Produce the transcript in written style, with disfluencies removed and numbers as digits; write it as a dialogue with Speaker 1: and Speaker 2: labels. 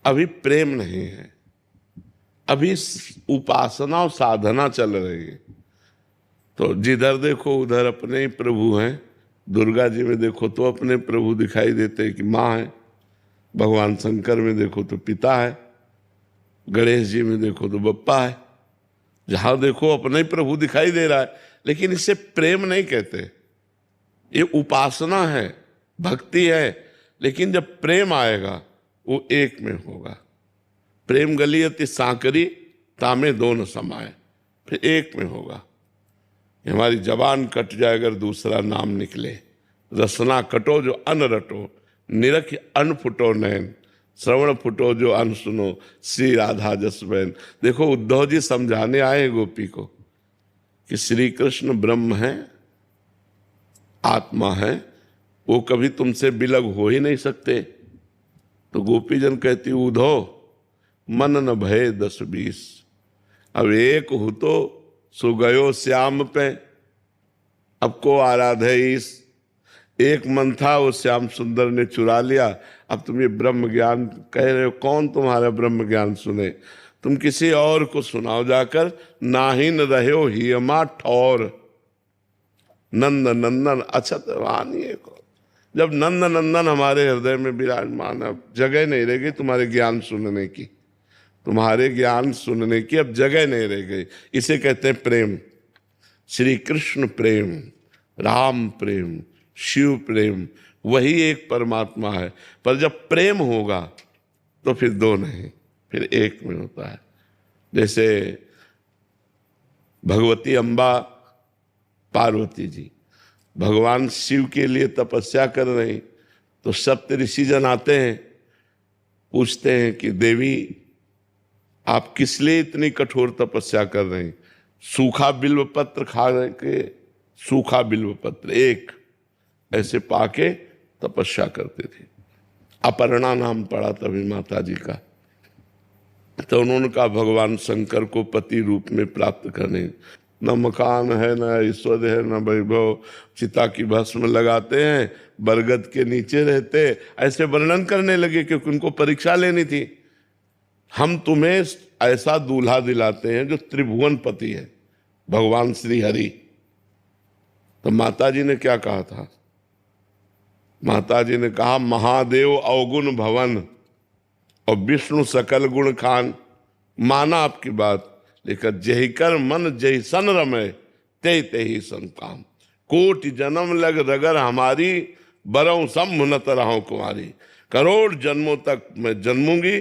Speaker 1: अभी प्रेम नहीं है, अभी उपासना और साधना चल रही है। तो जिधर देखो उधर अपने ही प्रभु हैं। दुर्गा जी में देखो तो अपने प्रभु दिखाई देते हैं कि माँ है, भगवान शंकर में देखो तो पिता है, गणेश जी में देखो तो बप्पा है। जहां देखो अपना ही प्रभु दिखाई दे रहा है, लेकिन इसे प्रेम नहीं कहते। ये उपासना है, भक्ति है, लेकिन जब प्रेम आएगा वो एक में होगा। प्रेम गलियति सांकरी तामे दोनों समाए, फिर एक में होगा। हमारी जबान कट जाए अगर दूसरा नाम निकले, रसना कटो जो अन रटो, निरख अन फुटो नैन, श्रवण फुटो जो अन सुनो, श्री राधा जस बहन। देखो उद्धव जी समझाने आए गोपी को कि श्री कृष्ण ब्रह्म है, आत्मा है, वो कभी तुमसे बिलग हो ही नहीं सकते। तो गोपी जन कहती उद्धव मन न भय 10-20, अब एक हो तो सो गयो श्याम पे, अब को आराधे ईस। एक मन था वो श्याम सुंदर ने चुरा लिया, अब तुम ये ब्रह्म ज्ञान कह रहे हो, कौन तुम्हारा ब्रह्म ज्ञान सुने? तुम किसी और को सुनाओ जाकर। नाहिन रहो हियमा ठौर, नंद नंदन अछत वानिए को। जब नंद नंदन हमारे हृदय में विराजमान, अब जगह नहीं रह गई तुम्हारे ज्ञान सुनने की, तुम्हारे ज्ञान सुनने की अब जगह नहीं रह गई। इसे कहते हैं प्रेम। श्री कृष्ण प्रेम, राम प्रेम, शिव प्रेम, वही एक परमात्मा है। पर जब प्रेम होगा तो फिर दो नहीं, फिर एक में होता है। जैसे भगवती अम्बा पार्वती जी भगवान शिव के लिए तपस्या कर रही, तो सप्त ऋषि जन आते हैं, पूछते हैं कि देवी आप किस लिए इतनी कठोर तपस्या कर रही? सूखा बिल्व पत्र खा के, सूखा बिल्व पत्र एक ऐसे पाके तपस्या करते थे। अपर्णा नाम पड़ा तभी माता जी का। तो उन्होंने कहा भगवान शंकर को पति रूप में प्राप्त करने, न मकान है, न ऐश्वर्य है, न वैभव, चिता की भस्म लगाते हैं, बरगद के नीचे रहते, ऐसे वर्णन करने लगे क्योंकि उनको परीक्षा लेनी थी। हम तुम्हें ऐसा दूल्हा दिलाते हैं जो त्रिभुवन पति है, भगवान श्री हरि। तो माता जी ने क्या कहा था? माता जी ने कहा महादेव अवगुण भवन और विष्णु सकल गुण खान। माना आपकी बात, लेकिन जही कर मन जही सन रमे, ते ही सन काम। कोटि जन्म लग रगर हमारी, बरऊं सम मुनत रहूं कुमारी। करोड़ जन्मों तक मैं जन्मूंगी